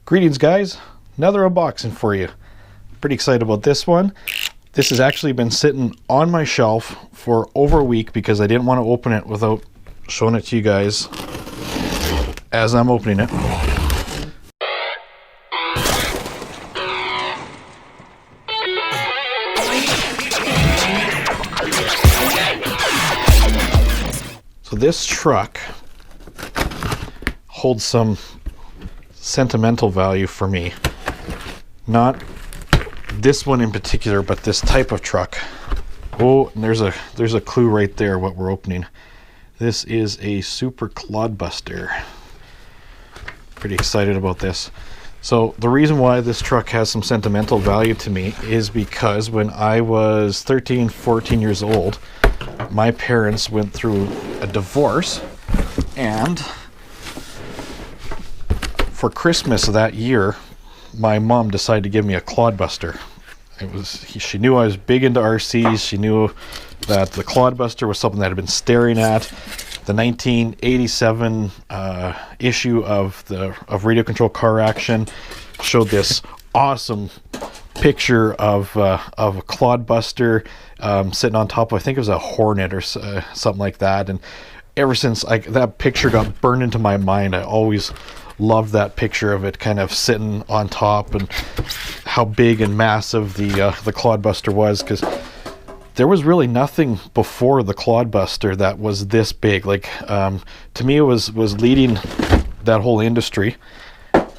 Greetings guys, another unboxing for you. Pretty excited about this one. This has actually been sitting on my shelf for over a week because I didn't want to open it without showing it to you guys as I'm opening it. So this truck holds some sentimental value for me. Not this one in particular, but this type of truck. Oh, and there's a clue right there what we're opening. This is a Super Clodbuster. Pretty excited about this. So the reason why this truck has some sentimental value to me is because when I was 13, 14 years old, my parents went through a divorce, and for Christmas that year, my mom decided to give me a Clodbuster. She knew I was big into RCs. She knew that the Clodbuster was something that I'd been staring at. The 1987 issue of Radio Control Car Action showed this awesome picture of a Clodbuster sitting on top of, I think it was a Hornet or something like that. And ever since that picture got burned into my mind, I always loved that picture of it kind of sitting on top and how big and massive the Clodbuster was, because there was really nothing before the Clodbuster that was this big. Like Tamiya was leading that whole industry,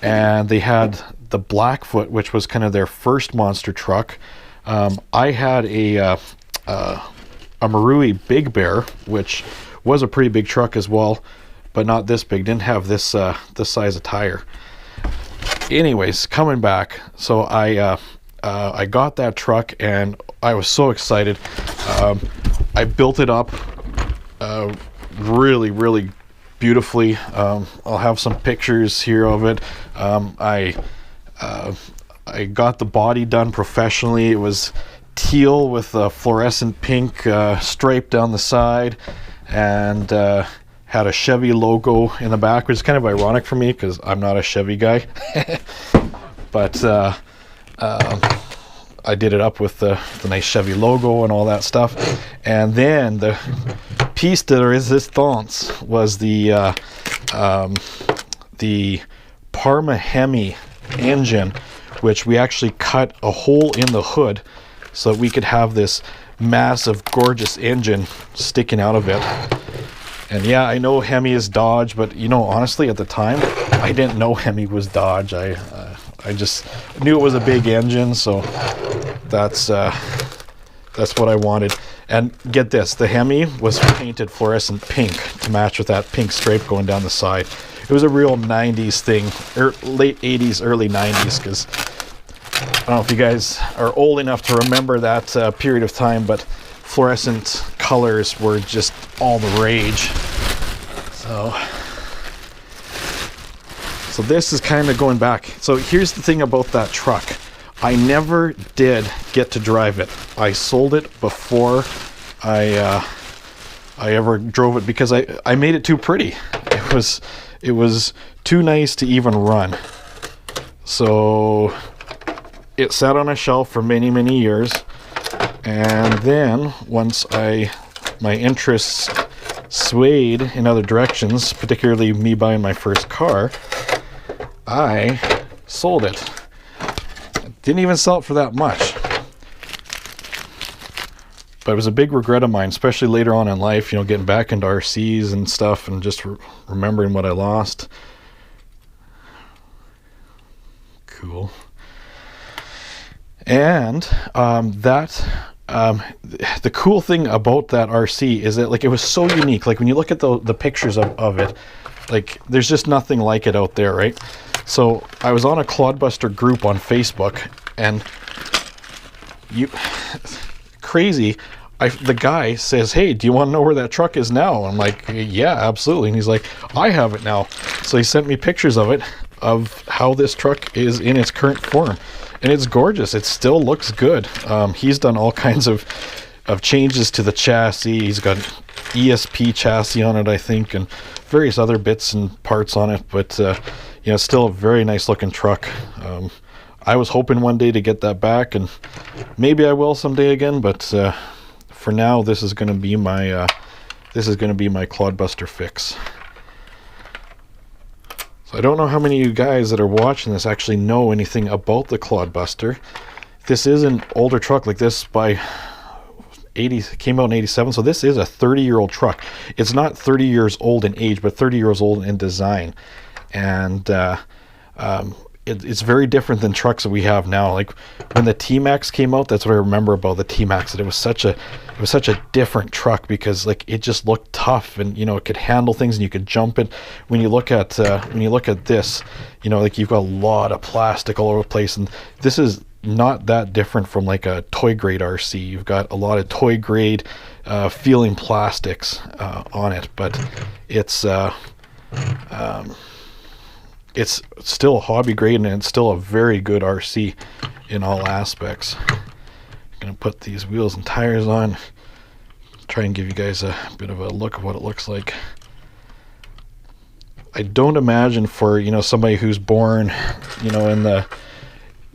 and they had the Blackfoot, which was kind of their first monster truck. I had a Marui Big Bear, which was a pretty big truck as well, but not this big. Didn't have this size of tire. Anyways, coming back, so I got that truck and I was so excited. I built it up really beautifully. I'll have some pictures here of it. I got the body done professionally. It was teal with a fluorescent pink stripe down the side, and had a Chevy logo in the back, which is kind of ironic for me because I'm not a Chevy guy. But I did it up with the nice Chevy logo and all that stuff. And then the piece de resistance was the Parma Hemi Engine, which we actually cut a hole in the hood so that we could have this massive, gorgeous engine sticking out of it. And yeah, I know Hemi is Dodge, but you know, honestly, at the time, I didn't know Hemi was Dodge. I just knew it was a big engine, so that's what I wanted. And get this, the Hemi was painted fluorescent pink to match with that pink stripe going down the side. It was a real 90s thing, or late 80s, early 90s, because I don't know if you guys are old enough to remember that period of time, but fluorescent colors were just all the rage. So this is kind of going back. So here's the thing about that truck. I never did get to drive it. I sold it before I ever drove it because I made it too pretty. It was too nice to even run. So it sat on a shelf for many years. And then once my interests swayed in other directions, particularly me buying my first car, I sold it. Didn't even sell it for that much. But it was a big regret of mine, especially later on in life, you know, getting back into RCs and stuff and just remembering what I lost. Cool. And the cool thing about that RC is that, like, it was so unique. Like, when you look at the pictures of it, like, there's just nothing like it out there, right? So I was on a Clodbuster group on Facebook, and crazy, the guy says, "Hey, do you want to know where that truck is now?" I'm like, "Yeah, absolutely." And he's like, "I have it now." So he sent me pictures of it, of how this truck is in its current form. And it's gorgeous. It still looks good. He's done all kinds of changes to the chassis. He's got ESP chassis on it, I think, and various other bits and parts on it. But you know, still a very nice looking truck. I was hoping one day to get that back, and maybe I will someday again, but for now this is going to be my Clodbuster fix. So I don't know how many of you guys that are watching this actually know anything about the Clodbuster. This is an older truck. Like this by 80 came out in 87, so this is a 30-year-old truck. It's not 30 years old in age, but 30 years old in design. And it's very different than trucks that we have now. Like when the T-Max came out, that's what I remember about the T-Max. That it was such a different truck, because like it just looked tough, and you know, it could handle things and you could jump it. When you look at this, you know, like you've got a lot of plastic all over the place, and this is not that different from like a toy grade RC. You've got a lot of toy grade feeling plastics on it, but it's still a hobby grade, and it's still a very good RC in all aspects. I'm gonna put these wheels and tires on, try and give you guys a bit of a look of what it looks like. I don't imagine for, you know, somebody who's born, you know, in the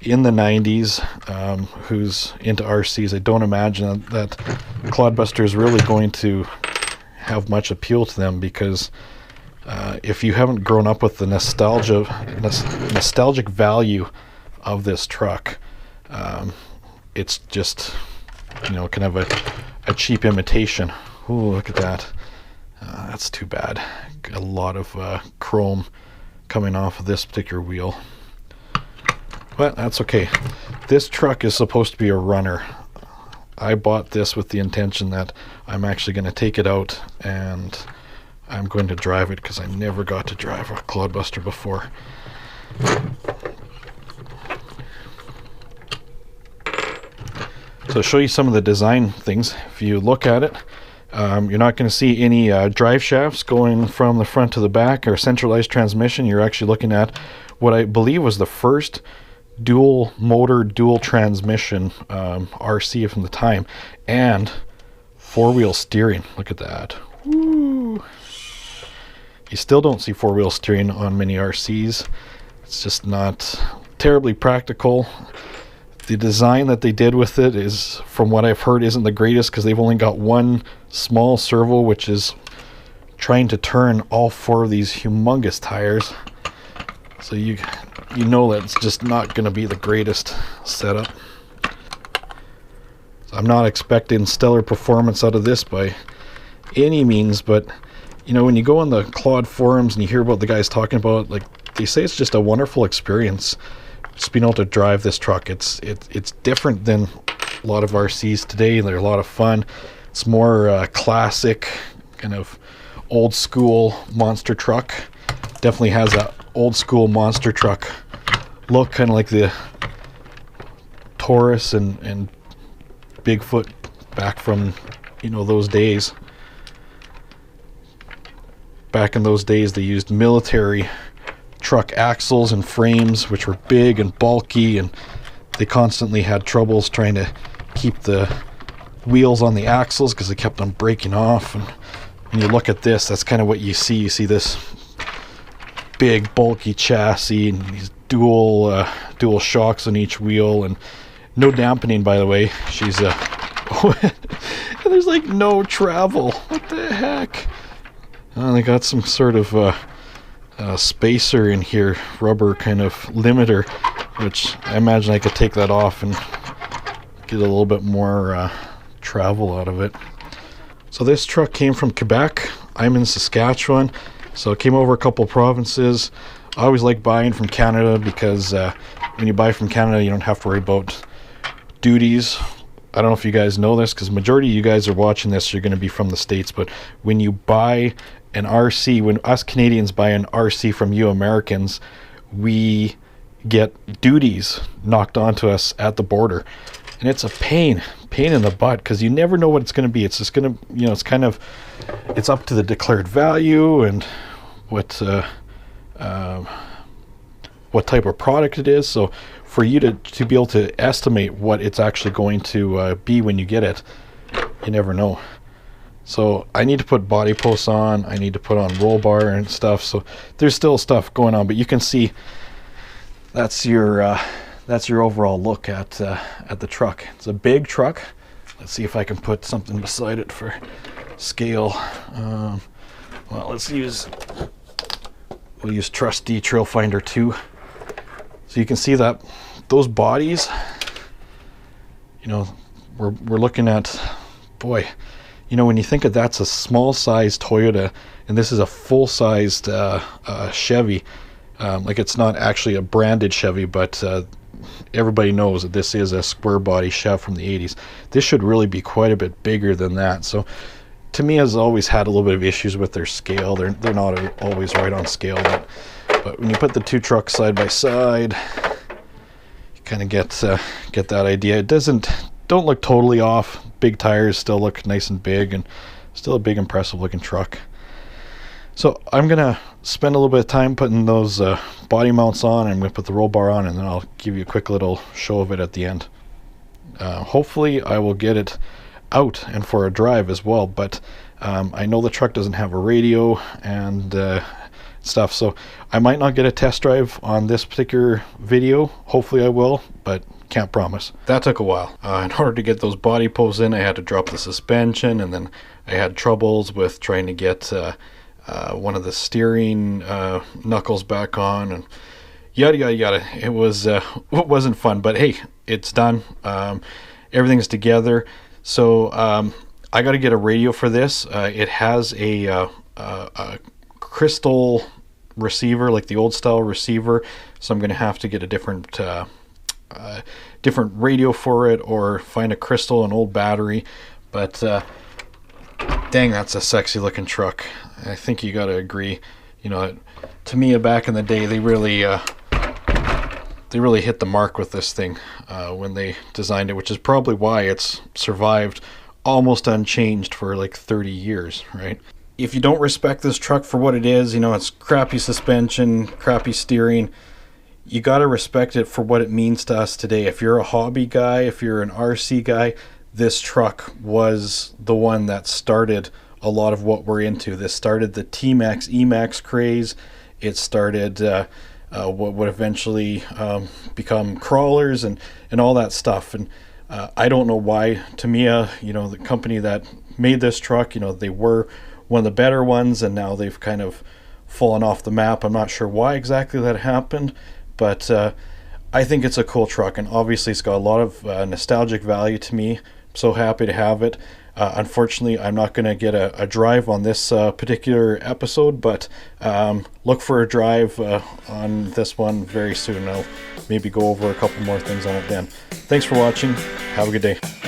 90s, who's into RCs, I don't imagine that Clodbuster is really going to have much appeal to them, because if you haven't grown up with the nostalgic value of this truck, it's just, you know, kind of a cheap imitation. Ooh, look at that. That's too bad. A lot of chrome coming off of this particular wheel. But that's okay. This truck is supposed to be a runner. I bought this with the intention that I'm actually going to take it out and I'm going to drive it, because I never got to drive a Clodbuster before. So to show you some of the design things, if you look at it, you're not going to see any drive shafts going from the front to the back or centralized transmission. You're actually looking at what I believe was the first dual motor, dual transmission RC from the time, and four-wheel steering. Look at that. Woo! You still don't see four-wheel steering on many RCs. It's just not terribly practical. The design that they did with it is, from what I've heard, isn't the greatest, because they've only got one small servo, which is trying to turn all four of these humongous tires. So you know that it's just not going to be the greatest setup. So I'm not expecting stellar performance out of this by any means, but you know, when you go on the Clod forums and you hear about the guys talking about, like, they say it's just a wonderful experience just being able to drive this truck. It's different than a lot of RCs today. They're a lot of fun. It's more classic, kind of old school monster truck. Definitely has a old school monster truck look, kind of like the Taurus and Bigfoot back from, you know, those days. Back in those days, they used military truck axles and frames, which were big and bulky, and they constantly had troubles trying to keep the wheels on the axles because they kept on breaking off. And when you look at this, that's kind of what you see. You see this big bulky chassis and these dual shocks on each wheel, and no dampening, by the way. She's there's like no travel. What the heck? They got some sort of spacer in here, rubber kind of limiter, which I imagine I could take that off and get a little bit more travel out of it. So this truck came from Quebec. I'm in Saskatchewan, so it came over a couple of provinces. I always like buying from Canada, because when you buy from Canada, you don't have to worry about duties. I don't know if you guys know this, because majority of you guys are watching this, you're going to be from the States, but when you buy an RC, when us Canadians buy an RC from you Americans, we get duties knocked onto us at the border, and it's a pain in the butt, because you never know what it's going to be. It's just going to, you know, it's up to the declared value and what type of product it is. So for you to be able to estimate what it's actually going to be when you get it, you never know. So I need to put body posts on, I need to put on roll bar and stuff, so there's still stuff going on, but you can see that's your overall look at the truck. It's a big truck. Let's see if I can put something beside it for scale. Well, we'll use trusty Trail Finder 2. So you can see that those bodies, you know, we're looking at, boy, you know, when you think of that's a small-sized Toyota, and this is a full-sized Chevy. Like, it's not actually a branded Chevy, but everybody knows that this is a square body Chev from the 80s. This should really be quite a bit bigger than that. So Tamiya has always had a little bit of issues with their scale. They're not always right on scale, but when you put the two trucks side by side, you kind of get that idea. It don't look totally off. Big tires still look nice and big, and still a big, impressive looking truck. So I'm gonna spend a little bit of time putting those body mounts on, and I'm gonna put the roll bar on, and then I'll give you a quick little show of it at the end. Hopefully I will get it out and for a drive as well, but I know the truck doesn't have a radio and stuff, so I might not get a test drive on this particular video. Hopefully I will, but can't promise. That took a while. In order to get those body posts in, I had to drop the suspension, and then I had troubles with trying to get one of the steering knuckles back on, and yada yada yada. It wasn't fun, but hey, it's done. Everything's together. So I got to get a radio for this. It has a crystal receiver, like the old style receiver, so I'm going to have to get a different radio for it, or find a crystal, an old battery. But dang, that's a sexy looking truck. I think you got to agree. You know, Tamiya back in the day, they really hit the mark with this thing when they designed it, which is probably why it's survived almost unchanged for like 30 years, right? If you don't respect this truck for what it is, you know, it's crappy suspension, crappy steering, you got to respect it for what it means to us today. If you're a hobby guy, if you're an RC guy, this truck was the one that started a lot of what we're into. This started the T-Max, E-Max craze. It started what would eventually become crawlers and all that stuff. And I don't know why Tamiya, you know, the company that made this truck, you know, they were one of the better ones, and now they've kind of fallen off the map. I'm not sure why exactly that happened, but I think it's a cool truck, and obviously it's got a lot of nostalgic value to me. I'm so happy to have it. Unfortunately, I'm not going to get a drive on this particular episode, but look for a drive on this one very soon. I'll maybe go over a couple more things on it then. Thanks for watching. Have a good day.